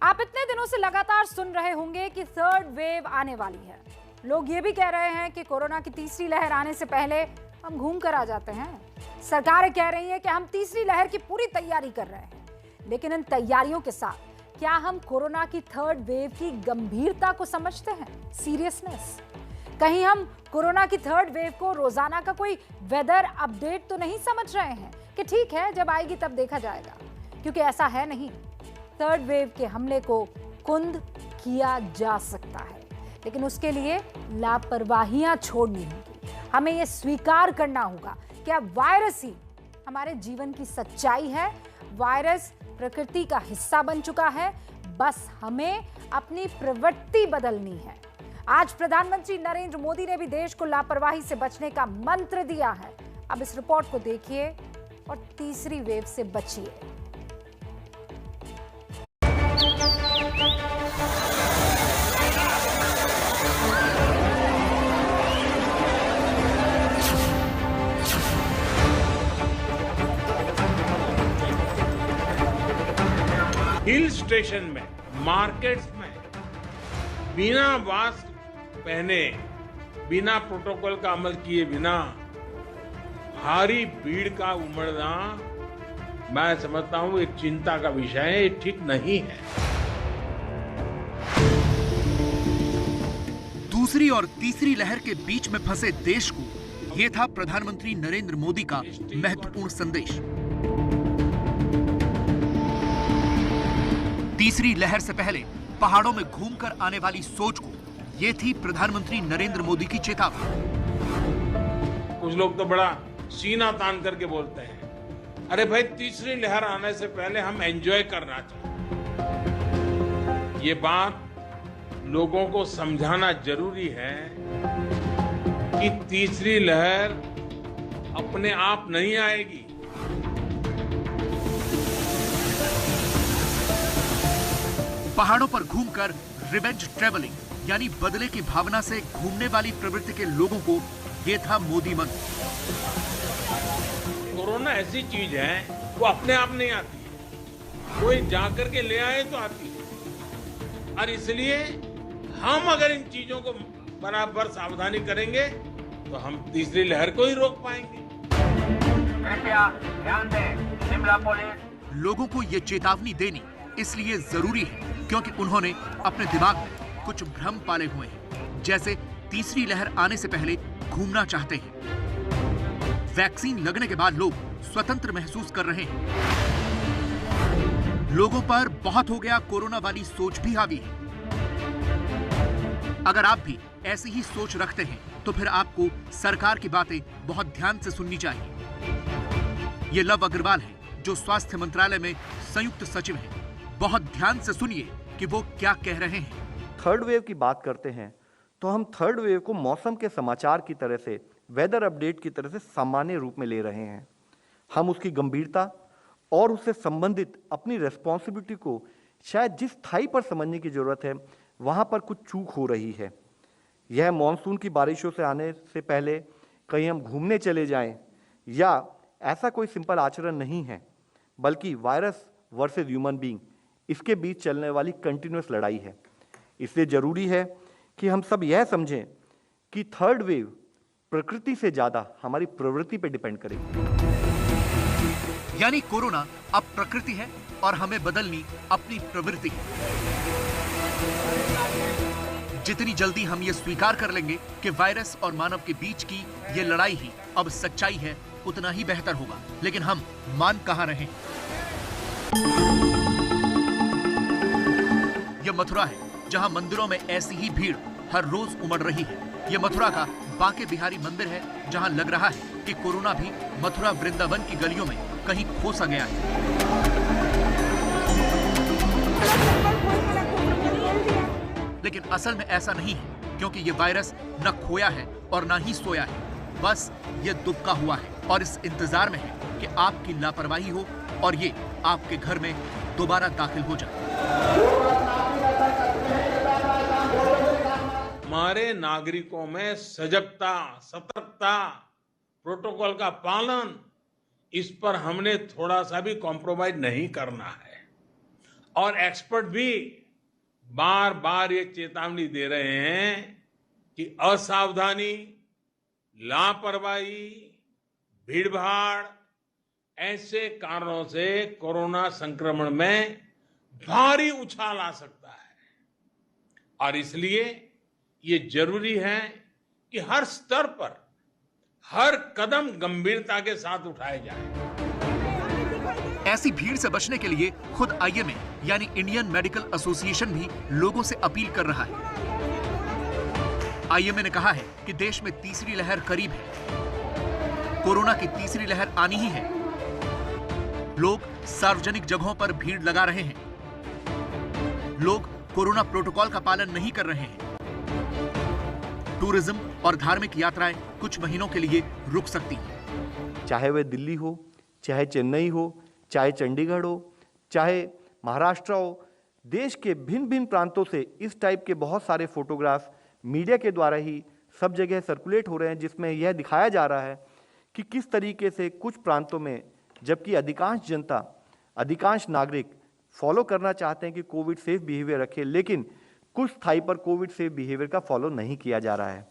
आप इतने दिनों से लगातार सुन रहे होंगे कि थर्ड वेव आने वाली है। लोग ये भी कह रहे हैं कि कोरोना की तीसरी लहर आने से पहले हम घूम कर आ जाते हैं। सरकारें कह रही हैं कि हम तीसरी लहर की पूरी तैयारी कर रहे हैं, लेकिन इन तैयारियों के साथ क्या हम कोरोना की थर्ड वेव की गंभीरता को समझते हैं? सीरियसनेस। कहीं हम कोरोना की थर्ड वेव को रोजाना का कोई वेदर अपडेट तो नहीं समझ रहे हैं कि ठीक है जब आएगी तब देखा जाएगा, क्योंकि ऐसा है नहीं। थर्ड वेव के हमले को कुंद किया जा सकता है, लेकिन उसके लिए लापरवाहियां छोड़नी होगी। हमें यह स्वीकार करना होगा कि अब वायरस ही हमारे जीवन की सच्चाई है। वायरस प्रकृति का हिस्सा बन चुका है, बस हमें अपनी प्रवृत्ति बदलनी है। आज प्रधानमंत्री नरेंद्र मोदी ने भी देश को लापरवाही से बचने का मंत्र दिया है। अब इस रिपोर्ट को देखिए और तीसरी वेव से बचिए। हिल स्टेशन में, मार्केट्स में बिना मास्क पहने, बिना प्रोटोकॉल का अमल किए बिना भारी भीड़ का उमड़ना, मैं समझता हूं एक चिंता का विषय है, ये ठीक नहीं है। दूसरी और तीसरी लहर के बीच में फंसे देश को यह था प्रधानमंत्री नरेंद्र मोदी का महत्वपूर्ण संदेश। तीसरी लहर से पहले पहाड़ों में घूमकर आने वाली सोच को यह थी प्रधानमंत्री नरेंद्र मोदी की चेतावनी। कुछ लोग तो बड़ा सीना तान करके बोलते हैं, अरे भाई तीसरी लहर आने से पहले हम एंजॉय करना चाहिए। ये बात लोगों को समझाना जरूरी है कि तीसरी लहर अपने आप नहीं आएगी। पहाड़ों पर घूमकर रिवेंज ट्रेवलिंग यानी बदले की भावना से घूमने वाली प्रवृत्ति के लोगों को यह था मोदी मंत्र। कोरोना ऐसी चीज है वो अपने आप नहीं आती है, कोई जाकर के ले आए तो आती है। और इसलिए हम अगर इन चीजों को बराबर सावधानी करेंगे तो हम तीसरी लहर को ही रोक पाएंगे। कृपया ध्यान दें, शिमला पुलिस। लोगों को ये चेतावनी देनी इसलिए जरूरी है क्योंकि उन्होंने अपने दिमाग में कुछ भ्रम पाले हुए हैं, जैसे तीसरी लहर आने से पहले घूमना चाहते हैं। वैक्सीन लगने के बाद लोग स्वतंत्र महसूस कर रहे हैं। लोगों पर बहुत हो गया कोरोना वाली सोच भी हावी है। अगर आप भी ऐसी ही सोच रखते हैं तो फिर आपको सरकार की बातें बहुत ध्यान से सुननी चाहिए। ये लव अग्रवाल है जो स्वास्थ्य मंत्रालय में संयुक्त सचिव हैं। बहुत ध्यान से सुनिए कि वो क्या कह रहे हैं। थर्ड वेव की बात करते हैं तो हम थर्ड वेव को मौसम के समाचार की तरह से, वेदर अपडेट की तरह से सामान्य रूप में ले रहे हैं। हम उसकी गंभीरता और उससे संबंधित अपनी रेस्पॉन्सिबिलिटी को शायद जिस स्थाई पर समझने की जरूरत है वहां पर कुछ चूक हो रही है। यह मॉनसून की बारिशों से आने से पहले कहीं हम घूमने चले जाएं या ऐसा कोई सिंपल आचरण नहीं है, बल्कि वायरस वर्सेस ह्यूमन बीइंग, इसके बीच चलने वाली कंटिन्यूअस लड़ाई है। इसलिए जरूरी है कि हम सब यह समझें कि थर्ड वेव प्रकृति से ज्यादा हमारी प्रवृत्ति पर डिपेंड करेगी। यानी कोरोना अब प्रकृति है और हमें बदलनी अपनी प्रवृत्ति है। जितनी जल्दी हम ये स्वीकार कर लेंगे कि वायरस और मानव के बीच की ये लड़ाई ही अब सच्चाई है, उतना ही बेहतर होगा। लेकिन हम मान कहां रहे? यह मथुरा है जहां मंदिरों में ऐसी ही भीड़ हर रोज उमड़ रही है। यह मथुरा का बांके बिहारी मंदिर है जहां लग रहा है कि कोरोना भी मथुरा वृंदावन की गलियों में कहीं खो सा गया है। लेकिन असल में ऐसा नहीं है, क्योंकि ये वायरस न खोया है और न ही सोया है, बस ये दुबका हुआ है और इस इंतजार में है कि आपकी लापरवाही हो और ये आपके घर में दोबारा दाखिल हो जाए। हमारे नागरिकों में सजगता, सतर्कता, प्रोटोकॉल का पालन, इस पर हमने थोड़ा सा भी कॉम्प्रोमाइज नहीं करना है। और एक्सपर्ट भी बार बार ये चेतावनी दे रहे हैं कि असावधानी, लापरवाही, भीड़भाड़ ऐसे कारणों से कोरोना संक्रमण में भारी उछाल आ सकता है और इसलिए ये जरूरी है कि हर स्तर पर हर कदम गंभीरता के साथ उठाए जाए। ऐसी भीड़ से बचने के लिए खुद आईएमए यानी इंडियन मेडिकल एसोसिएशन भी लोगों से अपील कर रहा है। आईएमए ने कहा है कि देश में तीसरी लहर करीब है, कोरोना की तीसरी लहर आनी ही है। लोग सार्वजनिक जगहों पर भीड़ लगा रहे हैं, लोग कोरोना प्रोटोकॉल का पालन नहीं कर रहे हैं। टूरिज्म और धार्मिक यात्राएं कुछ महीनों के लिए रुक सकती हैं। चाहे वह दिल्ली हो, चाहे चेन्नई हो, चाहे चंडीगढ़ हो, चाहे महाराष्ट्र हो, देश के भिन्न भिन्न प्रांतों से इस टाइप के बहुत सारे फोटोग्राफ मीडिया के द्वारा ही सब जगह सर्कुलेट हो रहे हैं, जिसमें यह दिखाया जा रहा है कि किस तरीके से कुछ प्रांतों में, जबकि अधिकांश जनता, अधिकांश नागरिक फॉलो करना चाहते हैं कि कोविड सेफ बिहेवियर रखें, लेकिन कुछ स्थाई पर कोविड सेफ बिहेवियर का फॉलो नहीं किया जा रहा है।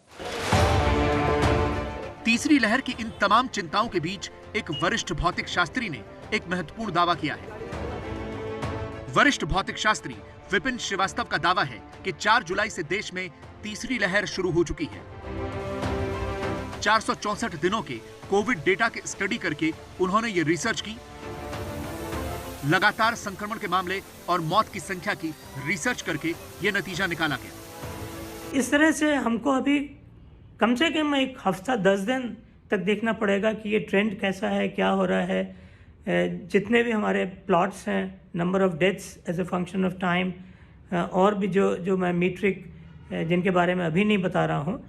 तीसरी लहर की इन तमाम चिंताओं के बीच एक वरिष्ठ भौतिक शास्त्री ने एक महत्वपूर्ण दावा किया है। वरिष्ठ भौतिक शास्त्री विपिन श्रीवास्तव का दावा है कि 4 जुलाई से देश में तीसरी लहर शुरू हो चुकी है। 464 दिनों के कोविड डेटा के स्टडी करके उन्होंने ये रिसर्च की। लगातार संक्रमण के मामले और मौत की संख्या की रिसर्च करके ये नतीजा निकाला गया। इस तरह से हमको अभी कम से कम एक हफ्ता 10 दिन तक देखना पड़ेगा कि ये ट्रेंड कैसा है, क्या हो रहा है। जितने भी हमारे प्लॉट्स हैं, number of deaths as a function of time, और भी जो मैं मीट्रिक जिनके बारे में अभी नहीं बता रहा हूँ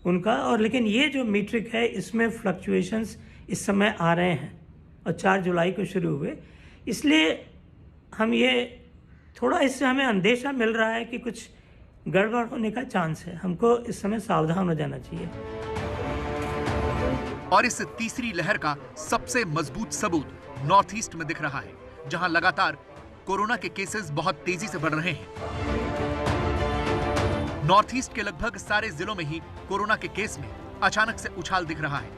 उनका, और लेकिन ये जो मीट्रिक है इसमें फ्लक्चुएशंस इस समय आ रहे हैं और 4 जुलाई को शुरू हुए। इसलिए हम ये थोड़ा, इससे हमें अंदेशा मिल रहा है कि कुछ गड़बड़ होने का चांस है। हमको इस समय सावधान हो जाना चाहिए। और इस तीसरी लहर का सबसे मजबूत सबूत नॉर्थ ईस्ट में दिख रहा है, जहां लगातार कोरोना के केसेस बहुत तेजी से बढ़ रहे हैं। नॉर्थ ईस्ट के लगभग सारे जिलों में ही कोरोना के केस में अचानक से उछाल दिख रहा है।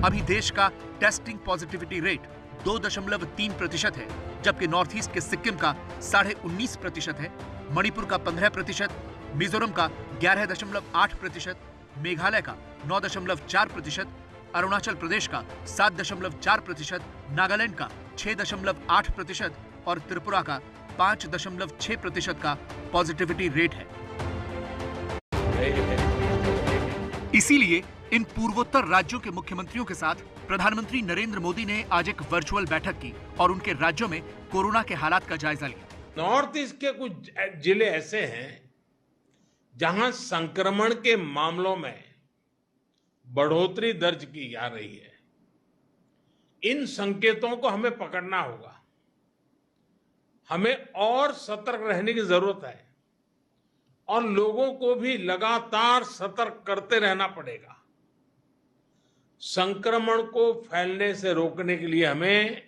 अभी देश का टेस्टिंग पॉजिटिविटी रेट 2.3% है, जबकि नॉर्थ ईस्ट के सिक्किम का 19.5% है, मणिपुर का 15%, मिजोरम का 11.8%, मेघालय का 9.4%, अरुणाचल प्रदेश का 7.4%, नागालैंड का 6.8% और त्रिपुरा का 5.6% का पॉजिटिविटी रेट है। इसीलिए इन पूर्वोत्तर राज्यों के मुख्यमंत्रियों के साथ प्रधानमंत्री नरेंद्र मोदी ने आज एक वर्चुअल बैठक की और उनके राज्यों में कोरोना के हालात का जायजा लिया। नॉर्थ ईस्ट के कुछ जिले ऐसे हैं जहां संक्रमण के मामलों में बढ़ोतरी दर्ज की जा रही है। इन संकेतों को हमें पकड़ना होगा। हमें और सतर्क रहने की जरूरत है और लोगों को भी लगातार सतर्क करते रहना पड़ेगा। संक्रमण को फैलने से रोकने के लिए हमें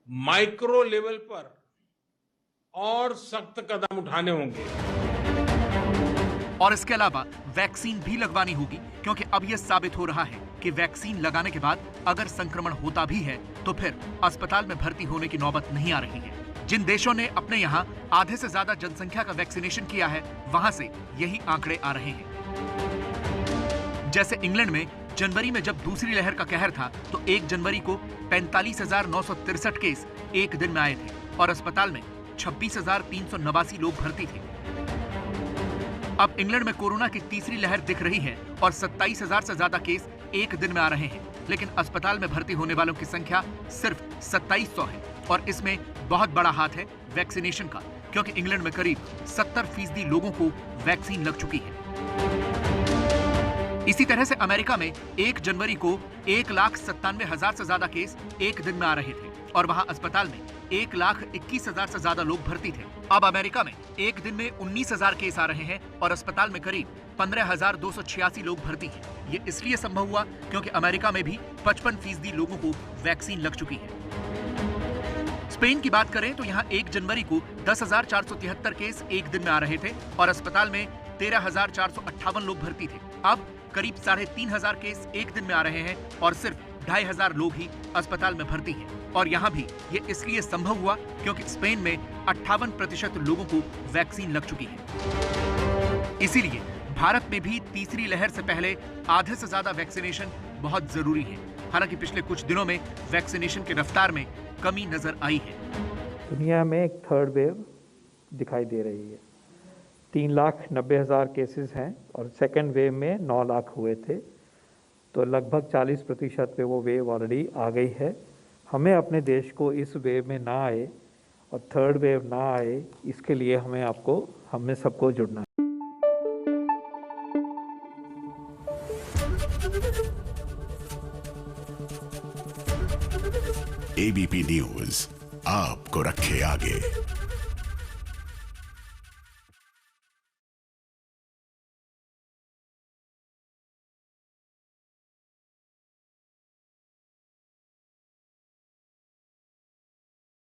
माइक्रो लेवल पर और सख्त कदम उठाने होंगे। और इसके अलावा वैक्सीन भी लगवानी होगी, क्योंकि अब यह साबित हो रहा है कि वैक्सीन लगाने के बाद अगर संक्रमण होता भी है तो फिर अस्पताल में भर्ती होने की नौबत नहीं आ रही है। जिन देशों ने अपने यहाँ आधे से ज्यादा जनसंख्या का वैक्सीनेशन किया है, वहां से यही आंकड़े आ रहे हैं। जैसे इंग्लैंड में जनवरी में जब दूसरी लहर का कहर था तो 1 जनवरी को 45,963 केस एक दिन में आए थे और अस्पताल में 26,389 लोग भर्ती थे। अब इंग्लैंड में कोरोना की तीसरी लहर दिख रही है और 27,000 से ज्यादा केस एक दिन में आ रहे हैं, लेकिन अस्पताल में भर्ती होने वालों की संख्या सिर्फ 2700 है। और इसमें बहुत बड़ा हाथ है वैक्सीनेशन का, क्योंकि इंग्लैंड में करीब 70% लोगों को वैक्सीन लग चुकी है। इसी तरह से अमेरिका में 1 जनवरी को 1,97,000 से ज्यादा केस एक दिन में आ रहे थे और वहां अस्पताल में 1,21,000 से ज्यादा लोग भर्ती थे। अब अमेरिका में एक दिन में 19,000 केस आ रहे हैं और अस्पताल में करीब 15,286 लोग भर्ती हैं। ये इसलिए संभव हुआ क्योंकि अमेरिका में भी 55% लोगों को वैक्सीन लग चुकी है। स्पेन की बात करें तो यहाँ 1 जनवरी को 10,473 केस एक दिन में आ रहे थे और अस्पताल में 13,458 लोग भर्ती थे। अब करीब 3,500 केस एक दिन में आ रहे हैं और सिर्फ 2,500 लोग ही अस्पताल में भर्ती हैं। और यहाँ भी ये इसलिए संभव हुआ क्योंकि स्पेन में 58% लोगों को वैक्सीन लग चुकी है। इसीलिए भारत में भी तीसरी लहर से पहले आधे से ज्यादा वैक्सीनेशन बहुत जरूरी है। हालांकि पिछले कुछ दिनों में वैक्सीनेशन की रफ्तार में कमी नजर आई है। दुनिया में एक थर्ड वेव दिखाई दे रही है। 3,90,000 केसेस हैं और सेकेंड वेव में 9 लाख हुए थे, तो लगभग 40% पे वो वेव ऑलरेडी आ गई है। हमें अपने देश को इस वेव में ना आए और थर्ड वेव ना आए, इसके लिए हमें सबको जुड़ना है। एबीपी न्यूज आपको रखे आगे।